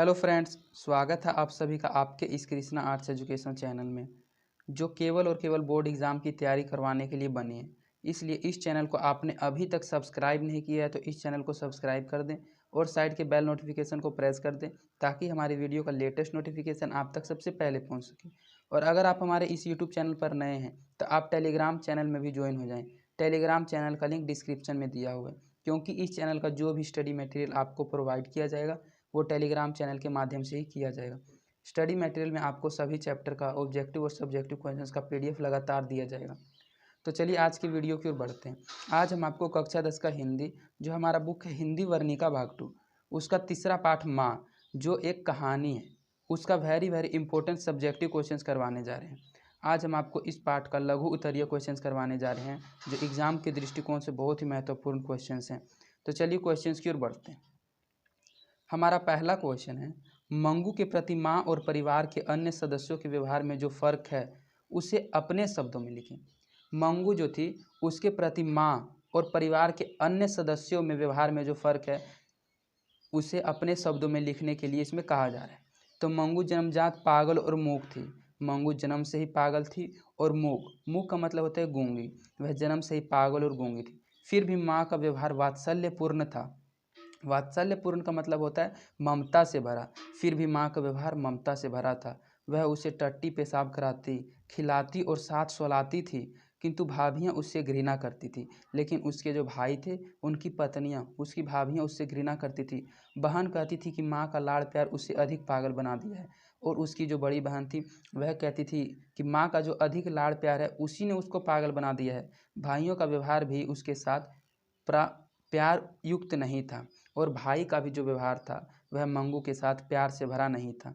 Hello friends, स्वागत है आप सभी का आपके इस कृष्णा आर्ट्स एजुकेशन चैनल में, जो केवल और केवल बोर्ड एग्ज़ाम की तैयारी करवाने के लिए बनी है। इसलिए इस चैनल को आपने अभी तक सब्सक्राइब नहीं किया है तो इस चैनल को सब्सक्राइब कर दें और साइड के बेल नोटिफिकेशन को प्रेस कर दें, ताकि हमारी वीडियो का लेटेस्ट नोटिफिकेशन आप तक सबसे पहले पहुँच सके। और अगर आप हमारे इस यूट्यूब चैनल पर नए हैं तो आप टेलीग्राम चैनल में भी ज्वाइन हो जाएँ। टेलीग्राम चैनल का लिंक डिस्क्रिप्शन में दिया हुआ है, क्योंकि इस चैनल का जो भी स्टडी मटेरियल आपको प्रोवाइड किया जाएगा वो टेलीग्राम चैनल के माध्यम से ही किया जाएगा। स्टडी मटेरियल में आपको सभी चैप्टर का ऑब्जेक्टिव और सब्जेक्टिव क्वेश्चंस का पीडीएफ लगातार दिया जाएगा। तो चलिए आज की वीडियो की ओर बढ़ते हैं। आज हम आपको कक्षा 10 का हिंदी, जो हमारा बुक है हिंदी वर्णिका भाग 2, उसका तीसरा पाठ माँ, जो एक कहानी है, उसका वेरी इंपॉर्टेंट सब्जेक्टिव क्वेश्चंस करवाने जा रहे हैं। आज हम आपको इस पाठ का लघु उत्तरीय क्वेश्चंस करवाने जा रहे हैं, जो एग्जाम के दृष्टिकोण से बहुत ही महत्वपूर्ण क्वेश्चंस हैं। तो चलिए क्वेश्चंस की ओर बढ़ते हैं। हमारा पहला क्वेश्चन है, मंगू के प्रति माँ और परिवार के अन्य सदस्यों के व्यवहार में जो फ़र्क है उसे अपने शब्दों में लिखें। मंगू जो थी उसके प्रति माँ और परिवार के अन्य सदस्यों में व्यवहार में जो फ़र्क है उसे अपने शब्दों में लिखने के लिए इसमें कहा जा रहा है। तो मंगू जन्मजात पागल और मूक थी। मंगू जन्म से ही पागल थी और मूक का मतलब होता है गूंगी। वह जन्म से ही पागल और गूंगी थी। फिर भी माँ का व्यवहार वात्सल्यपूर्ण था। वात्सल्यपूर्ण का मतलब होता है ममता से भरा। फिर भी माँ का व्यवहार ममता से भरा था। वह उसे टट्टी पेशाब कराती, खिलाती और साथ सुलाती थी, किंतु भाभियाँ उससे घृणा करती थी। लेकिन उसके जो भाई थे, उनकी पत्नियाँ, उसकी भाभियाँ उससे घृणा करती थी। बहन कहती थी कि माँ का लाड़ प्यार उससे अधिक पागल बना दिया है, और उसकी जो बड़ी बहन थी वह कहती थी कि माँ का जो अधिक लाड़ प्यार है उसी ने उसको पागल बना दिया है। भाइयों का व्यवहार भी उसके साथ प्यार युक्त नहीं था, और भाई का भी जो व्यवहार था वह मंगू के साथ प्यार से भरा नहीं था।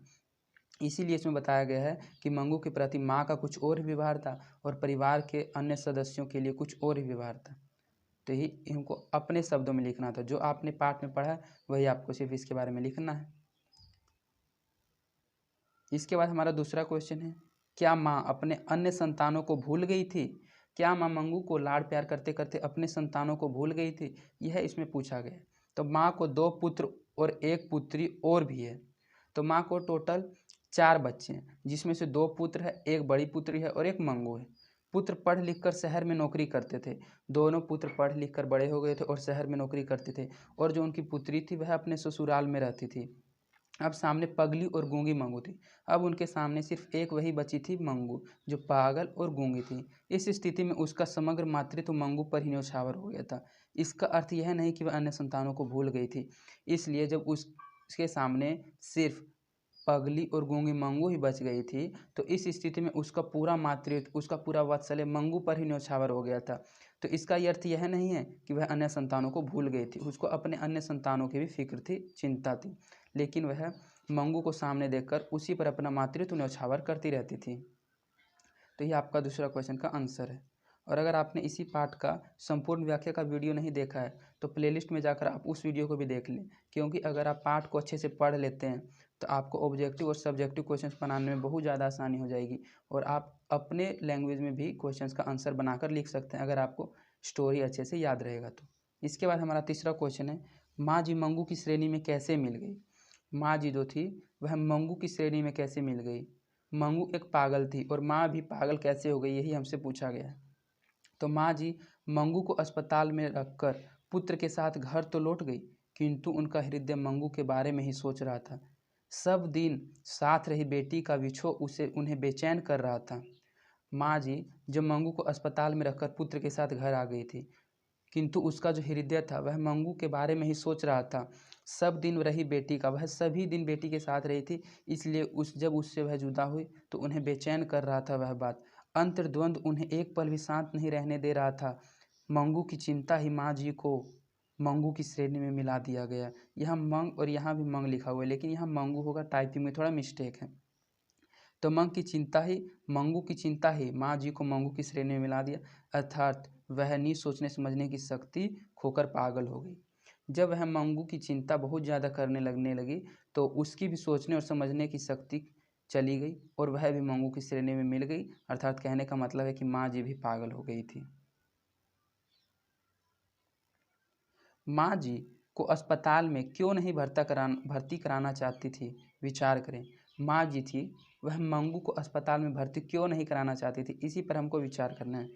इसीलिए इसमें बताया गया है कि मंगू के प्रति माँ का कुछ और ही व्यवहार था और परिवार के अन्य सदस्यों के लिए कुछ और ही व्यवहार था। तो यही इनको अपने शब्दों में लिखना था। जो आपने पाठ में पढ़ा है वही आपको सिर्फ इसके बारे में लिखना है। इसके बाद हमारा दूसरा क्वेश्चन है, क्या माँ अपने अन्य संतानों को भूल गई थी? क्या माँ मंगू को लाड़ प्यार करते करते अपने संतानों को भूल गई थी? यह इसमें पूछा गया। तो माँ को 2 पुत्र और 1 पुत्री और भी है। तो माँ को टोटल 4 बच्चे हैं, जिसमें से 2 पुत्र है, 1 बड़ी पुत्री है और 1 मंगू है। पुत्र पढ़ लिख कर शहर में नौकरी करते थे। दोनों पुत्र पढ़ लिख कर बड़े हो गए थे और शहर में नौकरी करते थे, और जो उनकी पुत्री थी वह अपने ससुराल में रहती थी। अब सामने पगली और गूंगी मंगू थी। अब उनके सामने सिर्फ एक वही बची थी, मंगू, जो पागल और गूंगी थी। इस स्थिति में उसका समग्र मातृत्व मंगू पर ही न्यौछावर हो गया था। इसका अर्थ यह नहीं कि वह अन्य संतानों को भूल गई थी। इसलिए जब उसके सामने सिर्फ पगली और गूंगी मंगू ही बच गई थी, तो इस स्थिति में उसका पूरा मातृत्व, उसका पूरा वात्सल्य मंगू पर ही न्यौछावर हो गया था। तो इसका ये अर्थ यह नहीं है कि वह अन्य संतानों को भूल गई थी। उसको अपने अन्य संतानों की भी फिक्र थी, चिंता थी, लेकिन वह मंगू को सामने देखकर उसी पर अपना मातृत्व न्यौछावर करती रहती थी। तो ये आपका दूसरा क्वेश्चन का आंसर है। और अगर आपने इसी पाठ का संपूर्ण व्याख्या का वीडियो नहीं देखा है तो प्लेलिस्ट में जाकर आप उस वीडियो को भी देख लें, क्योंकि अगर आप पाठ को अच्छे से पढ़ लेते हैं तो आपको ऑब्जेक्टिव और सब्जेक्टिव क्वेश्चंस बनाने में बहुत ज़्यादा आसानी हो जाएगी, और आप अपने लैंग्वेज में भी क्वेश्चंस का आंसर बनाकर लिख सकते हैं, अगर आपको स्टोरी अच्छे से याद रहेगा तो। इसके बाद हमारा तीसरा क्वेश्चन है, माँ जी मंगू की श्रेणी में कैसे मिल गई? माँ जी जो थी वह मंगू की श्रेणी में कैसे मिल गई? मंगू एक पागल थी और माँ भी पागल कैसे हो गई, यही हमसे पूछा गया है। तो माँ जी मंगू को अस्पताल में रखकर पुत्र के साथ घर तो लौट गई, किंतु उनका हृदय मंगू के बारे में ही सोच रहा था। सब दिन साथ रही बेटी का विछोह उन्हें बेचैन कर रहा था। माँ जी जब मंगू को अस्पताल में रखकर पुत्र के साथ घर आ गई थी, किंतु उसका जो हृदय था वह मंगू के बारे में ही सोच रहा था। सब दिन रही बेटी का, वह सभी दिन बेटी के साथ रही थी, इसलिए जब उससे वह जुदा हुई तो उन्हें बेचैन कर रहा था वह बात। अंतर्द्वंद उन्हें एक पल भी शांत नहीं रहने दे रहा था। मंगू की चिंता ही माँ जी को मंगू की श्रेणी में मिला दिया गया। यहाँ मंग और यहाँ भी मंग लिखा हुआ है, लेकिन यहाँ मंगू होगा, टाइपिंग में थोड़ा मिस्टेक है। तो मंगू की चिंता ही माँ जी को मंगू की श्रेणी में मिला दिया, अर्थात वह नहीं सोचने समझने की शक्ति खोकर पागल हो गई। जब वह मंगू की चिंता बहुत ज़्यादा लगने लगी तो उसकी भी सोचने और समझने की शक्ति चली गई और वह भी मंगू की श्रेणी में मिल गई, अर्थात कहने का मतलब है कि माँ जी भी पागल हो गई थी। माँ जी को अस्पताल में क्यों नहीं भर्ती कराना चाहती थी? विचार करें। माँ जी थी, वह मंगू को अस्पताल में भर्ती क्यों नहीं कराना चाहती थी, इसी पर हमको विचार करना है।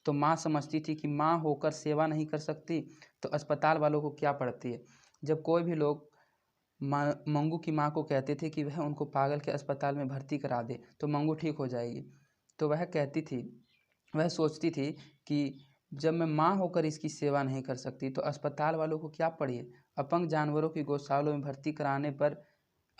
तो माँ समझती थी कि माँ होकर सेवा नहीं कर सकती तो अस्पताल वालों को क्या पड़ती है। जब कोई भी लोग मंगू की माँ को कहते थे कि वह उनको पागल के अस्पताल में भर्ती करा दे तो मंगू ठीक हो जाएगी, तो वह कहती थी, वह सोचती थी कि जब मैं माँ होकर इसकी सेवा नहीं कर सकती तो अस्पताल वालों को क्या पड़ी है। अपंग जानवरों की गौशालों में भर्ती कराने पर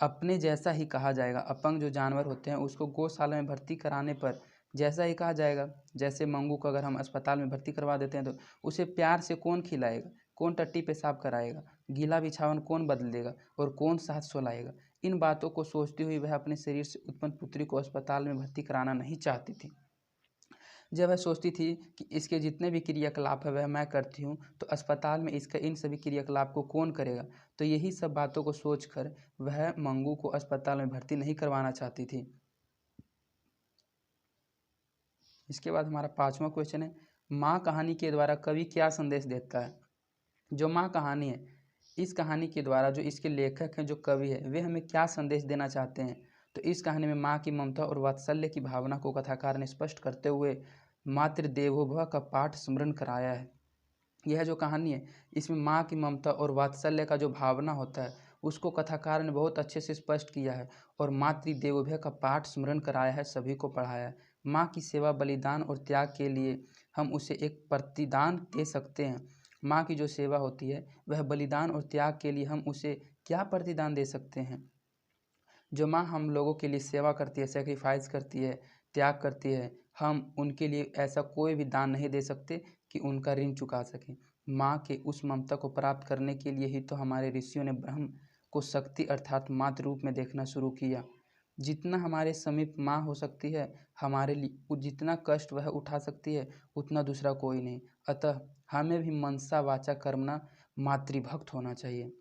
अपने जैसा ही कहा जाएगा। अपंग जो जानवर होते हैं उसको गौशाला में भर्ती कराने पर जैसा ही कहा जाएगा। जैसे मंगू को अगर हम अस्पताल में भर्ती करवा देते हैं तो उसे प्यार से कौन खिलाएगा, कौन टट्टी पेशाब कराएगा, गीला बिछावन कौन बदलेगा और कौन साथ सोलाएगा। इन बातों को सोचती हुई वह अपने शरीर से उत्पन्न पुत्री को अस्पताल में भर्ती कराना नहीं चाहती थी। जब वह सोचती थी कि इसके जितने भी क्रियाकलाप है वह मैं करती हूँ तो अस्पताल में इसका इन सभी क्रियाकलाप को कौन करेगा, तो यही सब बातों को सोचकर वह मंगू को अस्पताल में भर्ती नहीं करवाना चाहती थी। इसके बाद हमारा 5वां क्वेश्चन है, माँ कहानी के द्वारा कवि क्या संदेश देता है। जो माँ कहानी है, इस कहानी के द्वारा जो इसके लेखक हैं, जो कवि है, वे हमें क्या संदेश देना चाहते हैं। तो इस कहानी में माँ की ममता और वात्सल्य की भावना को कथाकार ने स्पष्ट करते हुए मातृदेवो भव का पाठ स्मरण कराया है। यह जो कहानी है इसमें माँ की ममता और वात्सल्य का जो भावना होता है उसको कथाकार ने बहुत अच्छे से स्पष्ट किया है और मातृदेवोभय का पाठ स्मरण कराया है, सभी को पढ़ाया है। माँ की सेवा, बलिदान और त्याग के लिए हम उसे एक प्रतिदान दे सकते हैं। माँ की जो सेवा होती है वह बलिदान और त्याग के लिए हम उसे क्या प्रतिदान दे सकते हैं। जो माँ हम लोगों के लिए सेवा करती है, सेक्रीफाइस करती है, त्याग करती है, हम उनके लिए ऐसा कोई भी दान नहीं दे सकते कि उनका ऋण चुका सकें। माँ के उस ममता को प्राप्त करने के लिए ही तो हमारे ऋषियों ने ब्रह्म को शक्ति अर्थात मातृ रूप में देखना शुरू किया। जितना हमारे समीप माँ हो सकती है, हमारे लिए जितना कष्ट वह उठा सकती है उतना दूसरा कोई नहीं। अतः हमें भी मनसा वाचा कर्मणा मातृभक्त होना चाहिए।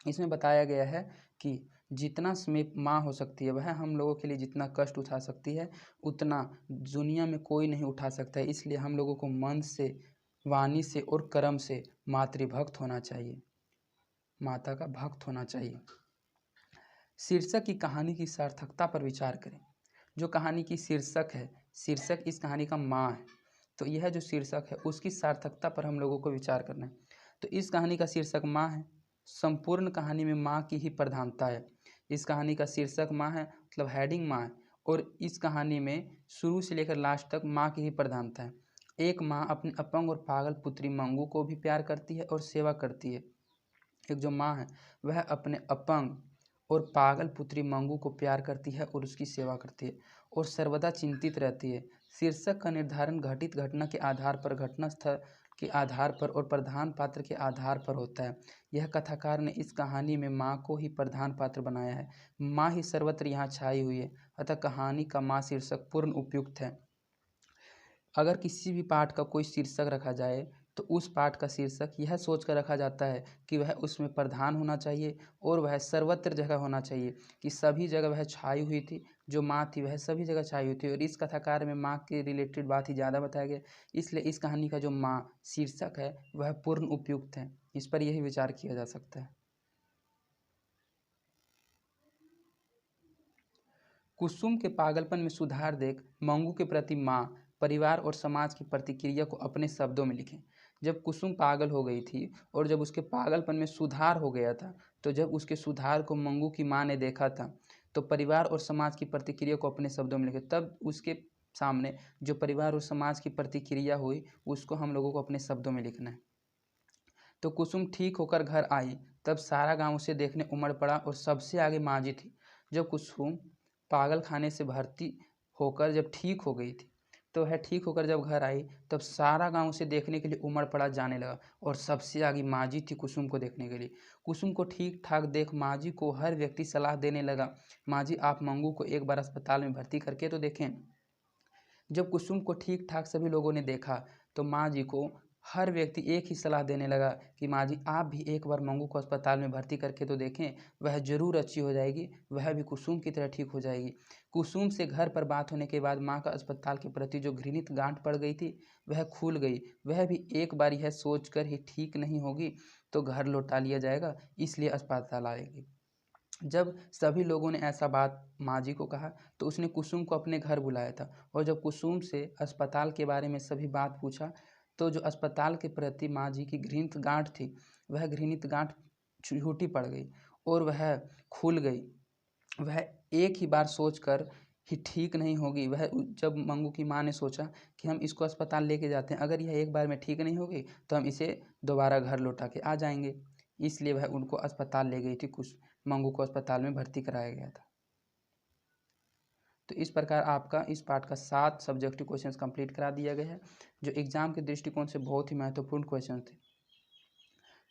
इसमें बताया गया है कि जितना समीप माँ हो सकती है वह हम लोगों के लिए जितना कष्ट उठा सकती है उतना दुनिया में कोई नहीं उठा सकता है। इसलिए हम लोगों को मन से, वाणी से और कर्म से मातृभक्त होना चाहिए, माता का भक्त होना चाहिए। शीर्षक की कहानी की सार्थकता पर विचार करें। जो कहानी की शीर्षक है, शीर्षक इस कहानी का माँ है, तो यह जो शीर्षक है उसकी सार्थकता पर हम लोगों को विचार करना है। तो इस कहानी का शीर्षक माँ है, संपूर्ण कहानी में माँ की ही प्रधानता है। इस कहानी का शीर्षक माँ है, मतलब हेडिंग माँ है, और इस कहानी में शुरू से लेकर लास्ट तक माँ की ही प्रधानता है। एक माँ अपनी अपंग और पागल पुत्री मंगू को भी प्यार करती है और सेवा करती है। एक जो माँ है वह अपने अपंग और पागल पुत्री मंगू को प्यार करती है और उसकी सेवा करती है और सर्वदा चिंतित रहती है। शीर्षक का निर्धारण घटित घटना के आधार पर, घटना स्थल के आधार पर और प्रधान पात्र के आधार पर होता है। यह कथाकार ने इस कहानी में माँ को ही प्रधान पात्र बनाया है। माँ ही सर्वत्र यहाँ छाई हुई है, अतः कहानी का माँ शीर्षक पूर्ण उपयुक्त है। अगर किसी भी पाठ का कोई शीर्षक रखा जाए तो उस पाठ का शीर्षक यह सोच कर रखा जाता है कि वह उसमें प्रधान होना चाहिए और वह सर्वत्र जगह होना चाहिए, कि सभी जगह वह छाई हुई थी। जो माँ थी वह सभी जगह छाई हुई थी और इस कथाकार में माँ के रिलेटेड बात ही ज़्यादा बताया गया, इसलिए इस कहानी का जो माँ शीर्षक है वह पूर्ण उपयुक्त है। इस पर यही विचार किया जा सकता है। कुसुम के पागलपन में सुधार देख मंगू के प्रति माँ, परिवार और समाज की प्रतिक्रिया को अपने शब्दों में लिखें। जब कुसुम पागल हो गई थी और जब उसके पागलपन में सुधार हो गया था, तो जब उसके सुधार को मंगू की माँ ने देखा था तो परिवार और समाज की प्रतिक्रिया को अपने शब्दों में लिखें। तब उसके सामने जो परिवार और समाज की प्रतिक्रिया हुई उसको हम लोगों को अपने शब्दों में लिखना है। तो कुसुम ठीक होकर घर आई तब सारा गांव उसे देखने उमड़ पड़ा और सबसे आगे माँ जी थी। जब कुसुम पागल खाने से भर्ती होकर जब ठीक हो गई थी तो वह ठीक होकर जब घर आई तब सारा गांव उसे देखने के लिए उमड़ पड़ा जाने लगा और सबसे आगे माँ जी थी कुसुम को देखने के लिए। कुसुम को ठीक ठाक देख माँ जी को हर व्यक्ति सलाह देने लगा, माँ जी आप मंगू को एक बार अस्पताल में भर्ती करके तो देखें। जब कुसुम को ठीक ठाक सभी लोगों ने देखा तो माँ जी को हर व्यक्ति एक ही सलाह देने लगा कि माँ जी आप भी एक बार मंगू को अस्पताल में भर्ती करके तो देखें, वह ज़रूर अच्छी हो जाएगी, वह भी कुसुम की तरह ठीक हो जाएगी। कुसुम से घर पर बात होने के बाद माँ का अस्पताल के प्रति जो घृणित गांठ पड़ गई थी वह खुल गई। वह भी एक बार यह सोच कर ही ठीक नहीं होगी तो घर लौटा लिया जाएगा, इसलिए अस्पताल आएगी। जब सभी लोगों ने ऐसा बात माँ जी को कहा तो उसने कुसुम को अपने घर बुलाया था, और जब कुसुम से अस्पताल के बारे में सभी बात पूछा तो जो अस्पताल के प्रति माँ जी की घृणित गांठ थी, वह घृणित गांठ झूठी पड़ गई और वह खुल गई। वह एक ही बार सोचकर ही ठीक नहीं होगी। वह जब मंगू की माँ ने सोचा कि हम इसको अस्पताल लेके जाते हैं, अगर यह एक बार में ठीक नहीं होगी तो हम इसे दोबारा घर लौटा के आ जाएंगे, इसलिए वह उनको अस्पताल ले गई थी। कुछ मंगू को अस्पताल में भर्ती कराया गया था। तो इस प्रकार आपका इस पार्ट का 7 सब्जेक्टिव क्वेश्चंस कंप्लीट करा दिया गया है, जो एग्जाम के दृष्टिकोण से बहुत ही महत्वपूर्ण क्वेश्चन थे।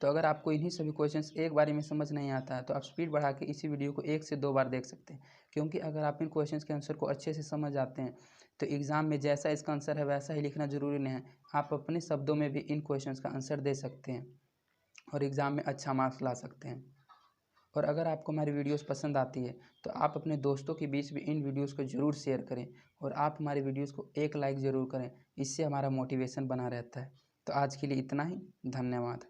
तो अगर आपको इन्हीं सभी क्वेश्चंस एक बार में समझ नहीं आता है तो आप स्पीड बढ़ा के इसी वीडियो को 1 से 2 बार देख सकते हैं, क्योंकि अगर आप इन क्वेश्चंस के आंसर को अच्छे से समझ आते हैं तो एग्ज़ाम में जैसा इसका आंसर है वैसा ही लिखना ज़रूरी नहीं है। आप अपने शब्दों में भी इन क्वेश्चंस का आंसर दे सकते हैं और एग्ज़ाम में अच्छा मार्क्स ला सकते हैं। और अगर आपको हमारी वीडियोस पसंद आती है तो आप अपने दोस्तों के बीच भी इन वीडियोस को ज़रूर शेयर करें और आप हमारी वीडियोस को एक लाइक ज़रूर करें, इससे हमारा मोटिवेशन बना रहता है। तो आज के लिए इतना ही, धन्यवाद।